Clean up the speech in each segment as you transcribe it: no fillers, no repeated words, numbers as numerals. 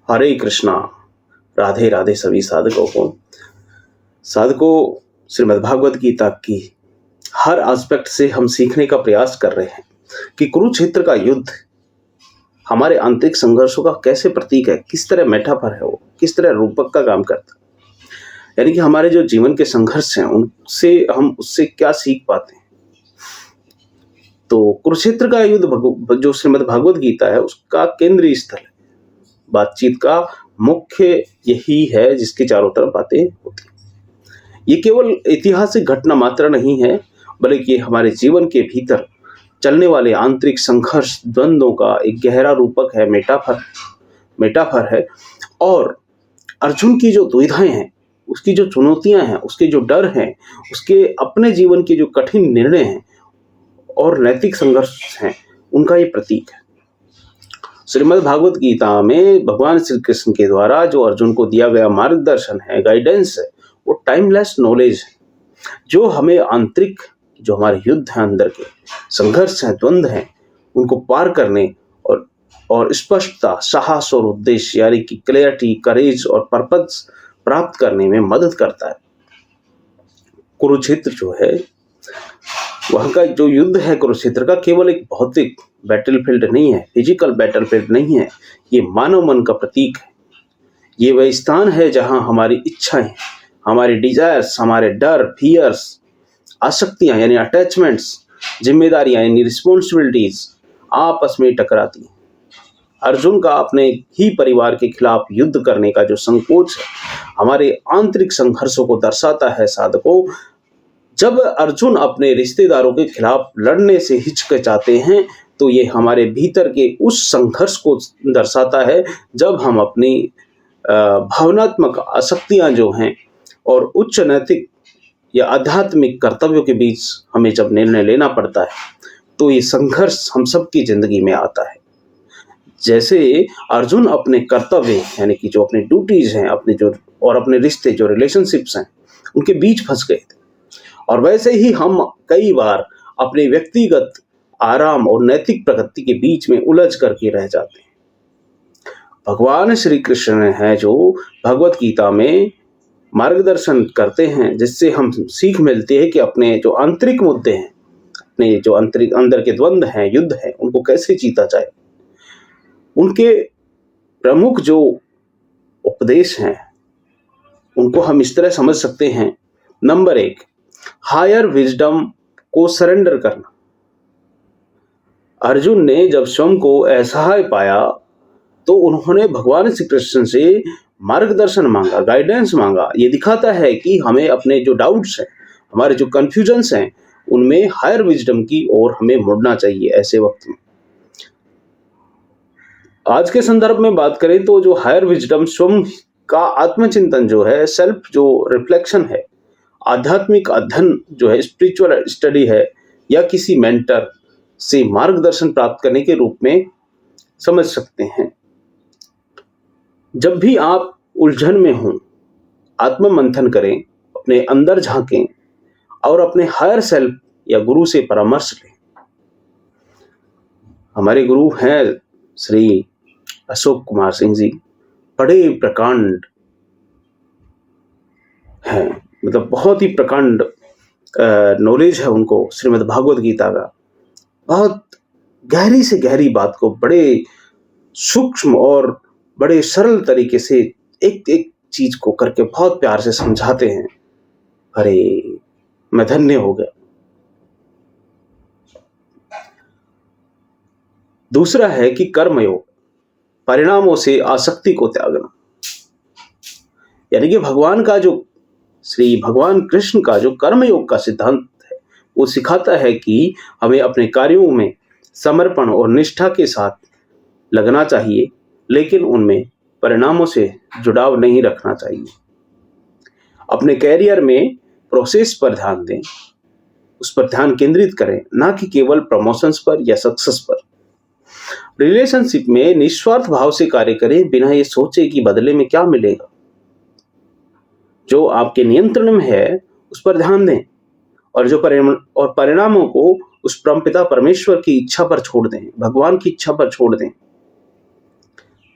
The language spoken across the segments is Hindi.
हरे कृष्णा। राधे राधे सभी साधकों को। श्रीमद् भागवत गीता की हर एस्पेक्ट से हम सीखने का प्रयास कर रहे हैं कि कुरुक्षेत्र का युद्ध हमारे आंतरिक संघर्षों का कैसे प्रतीक है, किस तरह मेटाफर है, वो किस तरह रूपक का काम करता है। यानी कि हमारे जो जीवन के संघर्ष हैं उनसे हम उससे क्या सीख पाते हैं। तो कुरुक्षेत्र का युद्ध जो श्रीमद् भागवत गीता है उसका केंद्रीय स्थल है। बातचीत का मुख्य यही है जिसके चारों तरफ बातें होती हैं। ये केवल ऐतिहासिक घटना मात्र नहीं है, बल्कि ये हमारे जीवन के भीतर चलने वाले आंतरिक संघर्ष द्वंद्वों का एक गहरा रूपक है, मेटाफर है। और अर्जुन की जो दुविधाएं हैं, उसकी जो चुनौतियां हैं, उसके जो डर हैं, उसके अपने जीवन के जो कठिन निर्णय हैं और नैतिक संघर्ष हैं, उनका ये प्रतीक है। श्रीमद् भागवत गीता में भगवान श्री कृष्ण के द्वारा जो अर्जुन को दिया गया मार्गदर्शन है, गाइडेंस है, वो टाइमलेस नॉलेज है, जो हमें आंतरिक जो हमारे युद्ध हैं, अंदर के संघर्ष हैं, द्वंद्व हैं, उनको पार करने और स्पष्टता, साहस और उद्देश्य यानी कि क्लैरिटी, करेज और पर्पस प्राप्त करने में मदद करता है। कुरुक्षेत्र जो है, वहाँ का जो युद्ध है कुरुक्षेत्र का, केवल एक भौतिक बैटलफील्ड नहीं है, फिजिकल बैटलफील्ड नहीं है, ये मानव मन का प्रतीक है। ये वह स्थान है जहाँ हमारी इच्छाएं, हमारी डिजायर्स, हमारे डर, फियर्स, आसक्तियां यानी अटैचमेंट्स, जिम्मेदारियां यानी रिस्पॉन्सिबिलिटीज आपस में टकराती हैं। अर्जुन का अपने ही परिवार के खिलाफ युद्ध करने का जो संकोच है, हमारे आंतरिक संघर्षों को दर्शाता है। साधकों, जब अर्जुन अपने रिश्तेदारों के खिलाफ लड़ने से हिचकिचाते हैं तो ये हमारे भीतर के उस संघर्ष को दर्शाता है जब हम अपनी भावनात्मक आसक्तियां जो हैं और उच्च नैतिक या आध्यात्मिक कर्तव्यों के बीच हमें जब निर्णय लेना पड़ता है, तो ये संघर्ष हम सबकी जिंदगी में आता है। जैसे अर्जुन अपने कर्तव्य यानी कि जो अपनी ड्यूटीज हैं, अपने रिश्ते, जो रिलेशनशिप्स हैं, उनके बीच फंस गए थे, और वैसे ही हम कई बार अपने व्यक्तिगत आराम और नैतिक प्रगति के बीच में उलझ करके रह जाते हैं। भगवान श्री कृष्ण है जो भगवत गीता में मार्गदर्शन करते हैं, जिससे हम सीख मिलती है कि अपने जो आंतरिक मुद्दे हैं, अपने जो आंतरिक अंदर के द्वंद्व हैं, युद्ध हैं, उनको कैसे जीता जाए। उनके प्रमुख जो उपदेश हैं उनको हम इस तरह समझ सकते हैं। नंबर 1, हायर विजडम को सरेंडर करना। अर्जुन ने जब स्वयं को असहाय पाया तो उन्होंने भगवान श्री कृष्ण से मार्गदर्शन मांगा, गाइडेंस मांगा। ये दिखाता है कि हमें अपने जो डाउट्स हैं, हमारे जो कंफ्यूजन्स हैं, उनमें हायर विजडम की ओर हमें मुड़ना चाहिए ऐसे वक्त में। आज के संदर्भ में बात करें तो जो हायर विजडम, स्वयं का आत्मचिंतन जो है, सेल्फ जो रिफ्लेक्शन है, आध्यात्मिक अध्ययन जो है, स्पिरिचुअल स्टडी है, या किसी मेंटर से मार्गदर्शन प्राप्त करने के रूप में समझ सकते हैं। जब भी आप उलझन में हों, आत्म मंथन करें, अपने अंदर झांकें और अपने हायर सेल्फ या गुरु से परामर्श लें। हमारे गुरु हैं श्री अशोक कुमार सिंह जी, बड़े प्रकांड हैं, मतलब बहुत ही प्रकांड नॉलेज है उनको श्रीमद् भागवत गीता का। बहुत गहरी से गहरी बात को बड़े सूक्ष्म और बड़े सरल तरीके से एक एक चीज को करके बहुत प्यार से समझाते हैं। अरे, मैं धन्य हो गया। दूसरा है कि कर्मयोग, परिणामों से आसक्ति को त्यागना। यानी कि भगवान कृष्ण का जो कर्मयोग का सिद्धांत है, वो सिखाता है कि हमें अपने कार्यों में समर्पण और निष्ठा के साथ लगना चाहिए, लेकिन उनमें परिणामों से जुड़ाव नहीं रखना चाहिए। अपने कैरियर में प्रोसेस पर ध्यान दें, उस पर ध्यान केंद्रित करें, ना कि केवल प्रमोशंस पर या सक्सेस पर। रिलेशनशिप में निस्वार्थ भाव से कार्य करें, बिना ये सोचे कि बदले में क्या मिलेगा। जो आपके नियंत्रण में है उस पर ध्यान दें, और परिणामों को उस परमपिता परमेश्वर की इच्छा पर छोड़ दें, भगवान की इच्छा पर छोड़ दें।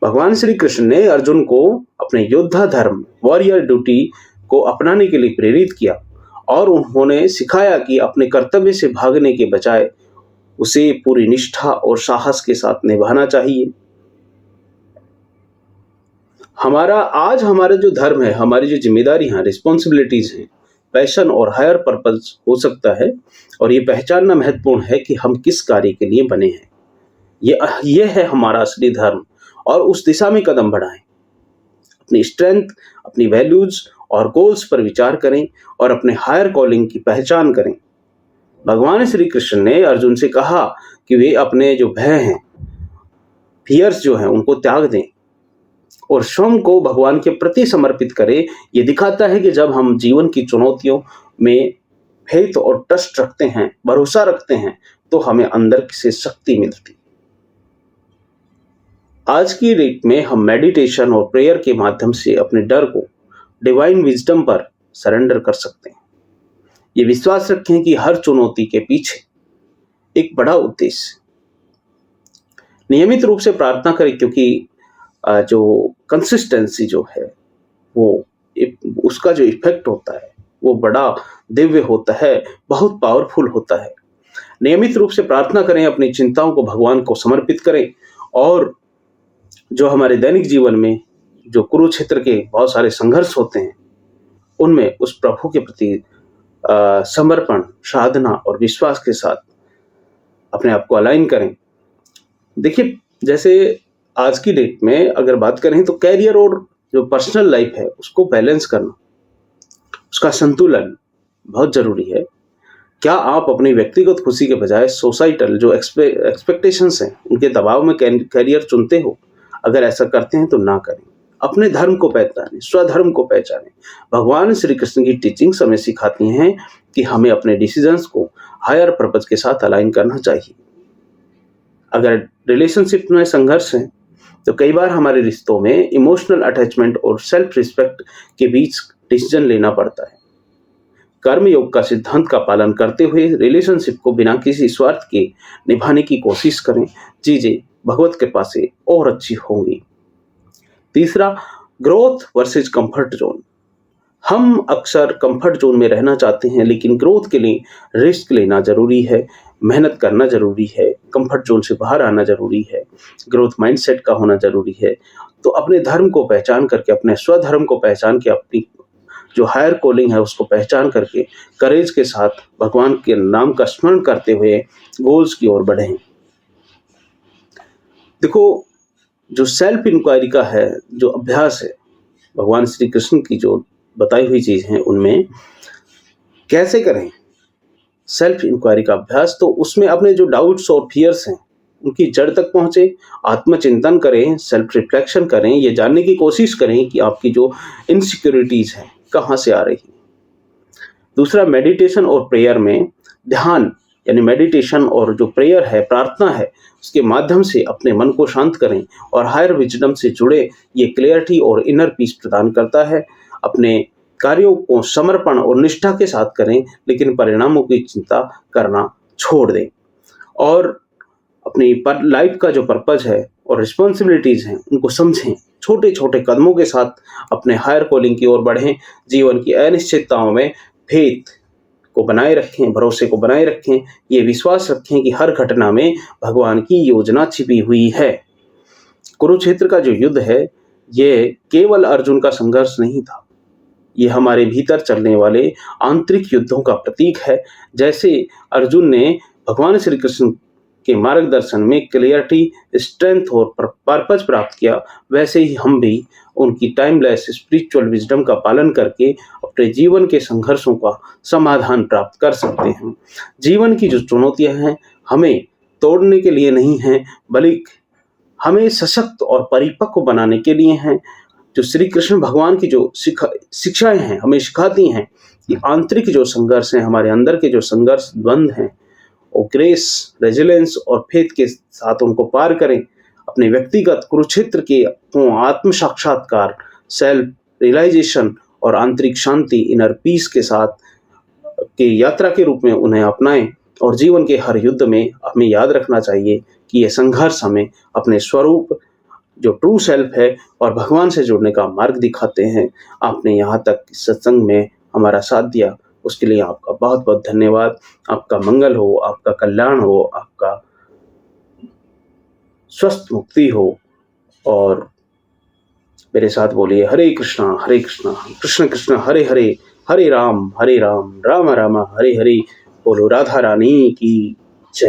भगवान श्री कृष्ण ने अर्जुन को अपने योद्धा धर्म वॉरियर ड्यूटी को अपनाने के लिए प्रेरित किया और उन्होंने सिखाया कि अपने कर्तव्य से भागने के बजाय उसे पूरी निष्ठा और साहस के साथ निभाना चाहिए। हमारा जो धर्म है, हमारी जो जिम्मेदारी है, रिस्पॉन्सिबिलिटीज हैं, पैशन और हायर पर्पस हो सकता है, और ये पहचानना महत्वपूर्ण है कि हम किस कार्य के लिए बने हैं। ये है हमारा असली धर्म, और उस दिशा में कदम बढ़ाएं। अपनी स्ट्रेंथ, अपनी वैल्यूज और गोल्स पर विचार करें और अपने हायर कॉलिंग की पहचान करें। भगवान श्री कृष्ण ने अर्जुन से कहा कि वे अपने जो भय हैं, फियर्स जो हैं, उनको त्याग दें और स्वयं को भगवान के प्रति समर्पित करें। ये दिखाता है कि जब हम जीवन की चुनौतियों में फेथ और ट्रस्ट रखते हैं, भरोसा रखते हैं, तो हमें अंदर से शक्ति मिलती। आज की डेट में हम मेडिटेशन और प्रेयर के माध्यम से अपने डर को डिवाइन विजडम पर सरेंडर कर सकते हैं। ये विश्वास रखें कि हर चुनौती के पीछे एक बड़ा उद्देश्य। नियमित रूप से प्रार्थना करें, क्योंकि जो कंसिस्टेंसी जो है वो उसका जो इफेक्ट होता है वो बड़ा दिव्य होता है, बहुत पावरफुल होता है। नियमित रूप से प्रार्थना करें, अपनी चिंताओं को भगवान को समर्पित करें, और जो हमारे दैनिक जीवन में जो कुरुक्षेत्र के बहुत सारे संघर्ष होते हैं, उनमें उस प्रभु के प्रति समर्पण, साधना और विश्वास के साथ अपने आप को अलाइन करें। देखिए, जैसे आज की डेट में अगर बात करें तो कैरियर और जो पर्सनल लाइफ है उसको बैलेंस करना, उसका संतुलन बहुत जरूरी है। क्या आप अपनी व्यक्तिगत खुशी के बजाय सोसाइटल जो एक्सपेक्टेशंस हैं उनके दबाव में कैरियर चुनते हो? अगर ऐसा करते हैं तो ना करें। अपने धर्म को पहचानें, स्वधर्म को पहचानें। भगवान श्री कृष्ण की टीचिंग्स हमें सिखाती हैं कि हमें अपने डिसीजंस को हायर पर्पस के साथ अलाइन करना चाहिए। अगर रिलेशनशिप में संघर्ष है तो कई बार हमारे रिश्तों में इमोशनल अटैचमेंट और सेल्फ रिस्पेक्ट के बीच डिसीजन लेना पड़ता है। कर्म योग का सिद्धांत का पालन करते हुए रिलेशनशिप को बिना किसी स्वार्थ के निभाने की कोशिश करें। चीजें भगवत कृपा से और अच्छी होंगी। तीसरा, ग्रोथ वर्सेस कंफर्ट जोन। हम अक्सर कंफर्ट जोन में रहना चाहते हैं, लेकिन ग्रोथ के लिए रिस्क लेना जरूरी है, मेहनत करना जरूरी है, कंफर्ट जोन से बाहर आना जरूरी है, ग्रोथ माइंडसेट का होना जरूरी है। तो अपने धर्म को पहचान करके, अपने स्वधर्म को पहचान के, अपनी जो हायर कॉलिंग है उसको पहचान करके करेज के साथ भगवान के नाम का स्मरण करते हुए गोल्स की ओर बढ़ें। देखो, जो सेल्फ इंक्वायरी का है जो अभ्यास है, भगवान श्री कृष्ण की जो बताई हुई चीज हैं उनमें कैसे करें सेल्फ इंक्वायरी का अभ्यास, तो उसमें अपने जो डाउट्स और फियर्स हैं उनकी जड़ तक पहुंचे, आत्मचिंतन करें, सेल्फ रिफ्लेक्शन करें, ये जानने की कोशिश करें कि आपकी जो इनसिक्योरिटीज हैं कहाँ से आ रही है। दूसरा, मेडिटेशन और प्रेयर में ध्यान यानी मेडिटेशन और जो प्रेयर है, प्रार्थना है, उसके माध्यम से अपने मन को शांत करें और हायर विजडम से जुड़े। ये क्लियरिटी और इनर पीस प्रदान करता है। अपने कार्यों को समर्पण और निष्ठा के साथ करें, लेकिन परिणामों की चिंता करना छोड़ दें, और अपनी लाइफ का जो पर्पज है और रिस्पॉन्सिबिलिटीज हैं उनको समझें। छोटे छोटे कदमों के साथ अपने हायर कॉलिंग की ओर बढ़ें। जीवन की अनिश्चितताओं में फेथ को बनाए रखें, भरोसे को बनाए रखें। ये विश्वास रखें कि हर घटना में भगवान की योजना छिपी हुई है। कुरुक्षेत्र का जो युद्ध है ये केवल अर्जुन का संघर्ष नहीं था, ये हमारे भीतर चलने वाले आंतरिक युद्धों का प्रतीक है। जैसे अर्जुन ने भगवान श्री कृष्ण के मार्गदर्शन में क्लियरिटी, स्ट्रेंथ और पर्पस प्राप्त किया, वैसे ही हम भी उनकी टाइमलेस स्पिरिचुअल विजडम का पालन करके अपने जीवन के संघर्षों का समाधान प्राप्त कर सकते हैं। जीवन की जो चुनौतियां हैं हमें तोड़ने के लिए नहीं हैं, बल्कि हमें सशक्त और परिपक्व बनाने के लिए हैं। जो श्री कृष्ण भगवान की जो शिक्षाएं हैं हमें सिखाती हैं कि आंतरिक जो संघर्ष है, हमारे अंदर के जो संघर्ष द्वंद हैं, और ग्रेस, रेजिलेंस और फेथ के साथ उनको पार करें। अपने व्यक्तिगत कुरुक्षेत्र के आत्म साक्षात्कार, सेल्फ रियलाइजेशन और आंतरिक शांति, इनर पीस के साथ के यात्रा के रूप में उन्हें अपनाएं। और जीवन के हर युद्ध में हमें याद रखना चाहिए कि यह संघर्ष हमें अपने स्वरूप जो ट्रू सेल्फ है और भगवान से जुड़ने का मार्ग दिखाते हैं। आपने यहाँ तक इस सत्संग में हमारा साथ दिया, उसके लिए आपका बहुत बहुत धन्यवाद। आपका मंगल हो, आपका कल्याण हो, आपका स्वस्थ मुक्ति हो। और मेरे साथ बोलिए हरे कृष्णा कृष्ण कृष्ण हरे हरे, हरे राम राम राम हरे हरे। बोलो राधा रानी की